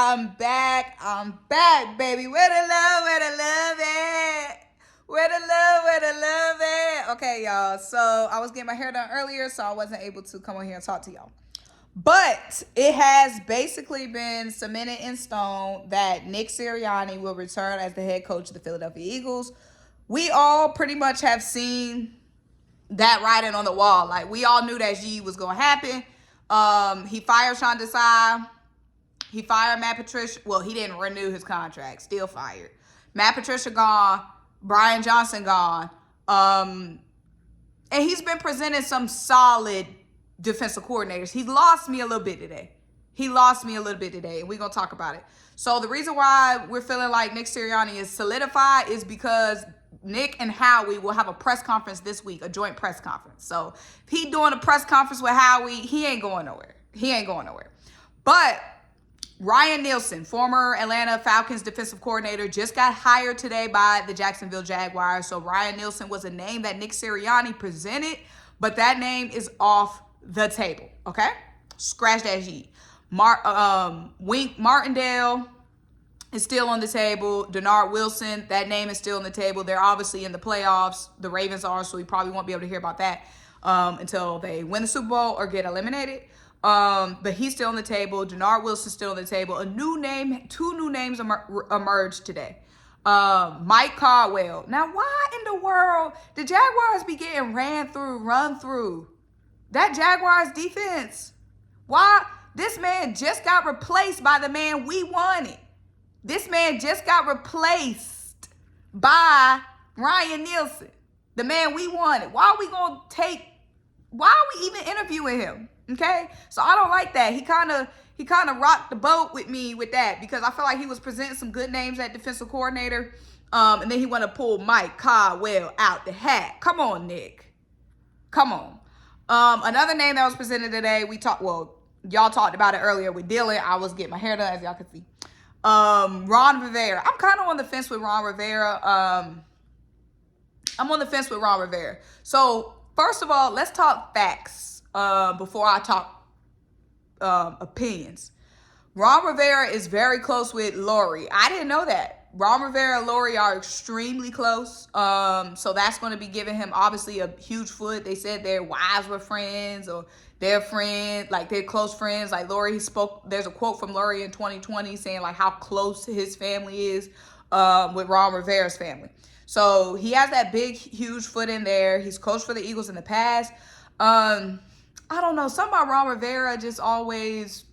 I'm back. I'm back, baby. Where the love, where the love at? Where the love, where the love at? Okay, y'all. So I was getting my hair done earlier, so I wasn't able to come on here and talk to y'all. But it has basically been cemented in stone that Nick Sirianni will return as the head coach of the Philadelphia Eagles. We all pretty much have seen that writing on the wall. Like, we all knew that G was going to happen. He fired Sean Desai. He fired Matt Patricia. Well, he didn't renew his contract. Still fired. Matt Patricia gone. Brian Johnson gone. And he's been presenting some solid defensive coordinators. He lost me a little bit today. And we're going to talk about it. So the reason why we're feeling like Nick Sirianni is solidified is because Nick and Howie will have a press conference this week, a joint press conference. So if he doing a press conference with Howie, he ain't going nowhere. But Ryan Nielsen, former Atlanta Falcons defensive coordinator, just got hired today by the Jacksonville Jaguars. So Ryan Nielsen was a name that Nick Sirianni presented, but that name is off the table, okay? Scratch that G. Wink Martindale is still on the table. Denard Wilson, that name is still on the table. They're obviously in the playoffs. The Ravens are, so we probably won't be able to hear about that until they win the Super Bowl or get eliminated. But he's still on the table. Denard Wilson's still on the table. Two new names emerged today. Mike Caldwell. Now, why in the world the Jaguars be getting run through? That Jaguars defense. Why? This man just got replaced by the man we wanted. This man just got replaced by Ryan Nielsen, the man we wanted. Why are we even interviewing him? Okay? So I don't like that. He kind of rocked the boat with me with that because I feel like he was presenting some good names at defensive coordinator. And then he want to pull Mike Caldwell out the hat. Come on, Nick. Come on. Another name that was presented today, y'all talked about it earlier with Dylan. I was getting my hair done, as y'all can see. Ron Rivera. I'm kind of on the fence with Ron Rivera. So, first of all, let's talk facts before I talk opinions. Ron Rivera is very close with Lori. I didn't know that. Ron Rivera and Lori are extremely close. So that's going to be giving him obviously a huge foot. They said their wives were friends or they're friends, like they're close friends. Like Lori there's a quote from Lori in 2020 saying like how close his family is with Ron Rivera's family. So he has that big, huge foot in there. He's coached for the Eagles in the past. I don't know. Something about Ron Rivera just always,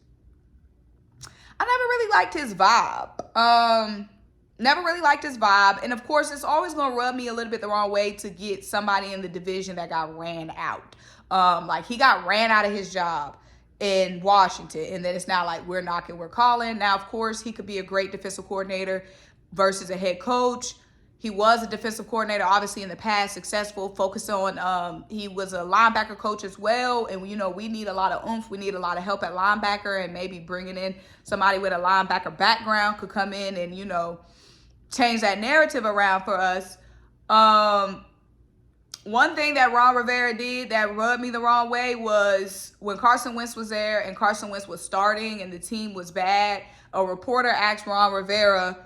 I never really liked his vibe. And of course, it's always going to rub me a little bit the wrong way to get somebody in the division that got ran out. Like he got ran out of his job in Washington. And then it's not like we're knocking, we're calling. Now, of course, he could be a great defensive coordinator versus a head coach. He was a defensive coordinator, obviously, in the past, successful, focused on, he was a linebacker coach as well. And, we need a lot of oomph. We need a lot of help at linebacker, and maybe bringing in somebody with a linebacker background could come in and, change that narrative around for us. One thing that Ron Rivera did that rubbed me the wrong way was when Carson Wentz was there and Carson Wentz was starting and the team was bad, a reporter asked Ron Rivera,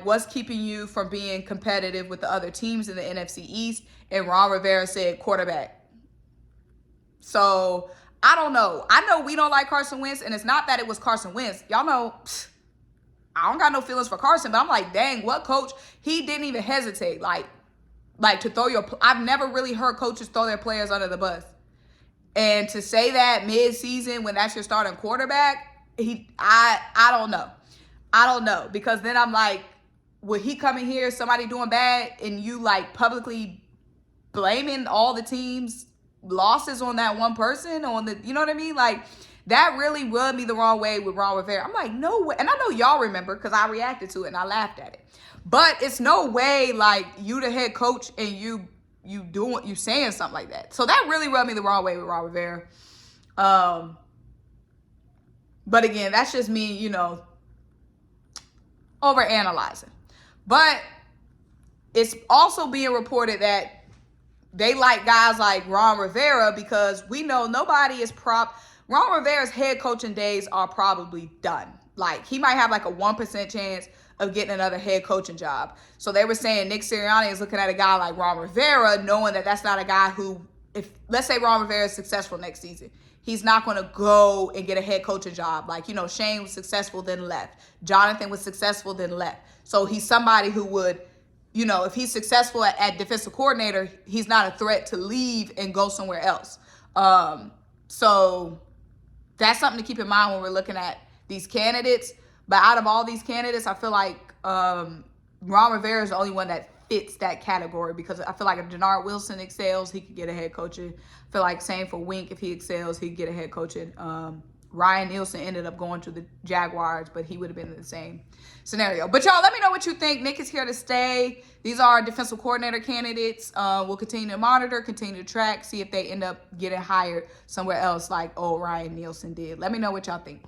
what's keeping you from being competitive with the other teams in the NFC East? And Ron Rivera said quarterback. So I don't know. I know we don't like Carson Wentz, and it's not that it was Carson Wentz. Y'all know, I don't got no feelings for Carson, but I'm like, dang, what coach? He didn't even hesitate, like to throw I've never really heard coaches throw their players under the bus. And to say that mid-season when that's your starting quarterback, I don't know. Because then I'm like, would he come in here, somebody doing bad, and you like publicly blaming all the team's losses on that one person, you know what I mean? Like, that really rubbed me the wrong way with Ron Rivera. I'm like, no way. And I know y'all remember because I reacted to it and I laughed at it. But it's no way like you the head coach and you saying something like that. So that really rubbed me the wrong way with Ron Rivera. But again, that's just me, overanalyzing. But it's also being reported that they like guys like Ron Rivera because we know nobody is Ron Rivera's head coaching days are probably done. like, he might have like a 1% chance of getting another head coaching job. So they were saying Nick Sirianni is looking at a guy like Ron Rivera, knowing that that's not a guy who, if let's say Ron Rivera is successful next season, he's not going to go and get a head coaching job. Like, you know, Shane was successful, then left. Jonathan was successful, then left. So he's somebody who would, you know, if he's successful at defensive coordinator, he's not a threat to leave and go somewhere else. So that's something to keep in mind when we're looking at these candidates. But out of all these candidates, I feel like Ron Rivera is the only one that fits that category, because I feel like if Denard Wilson excels, he could get a head coaching. I feel like same for Wink. If he excels, he could get a head coaching. Ryan Nielsen ended up going to the Jaguars, but he would have been in the same scenario. But y'all, let me know what you think. Nick is here to stay. These are our defensive coordinator candidates. We'll continue to monitor, continue to track, see if they end up getting hired somewhere else like old Ryan Nielsen did. Let me know what y'all think.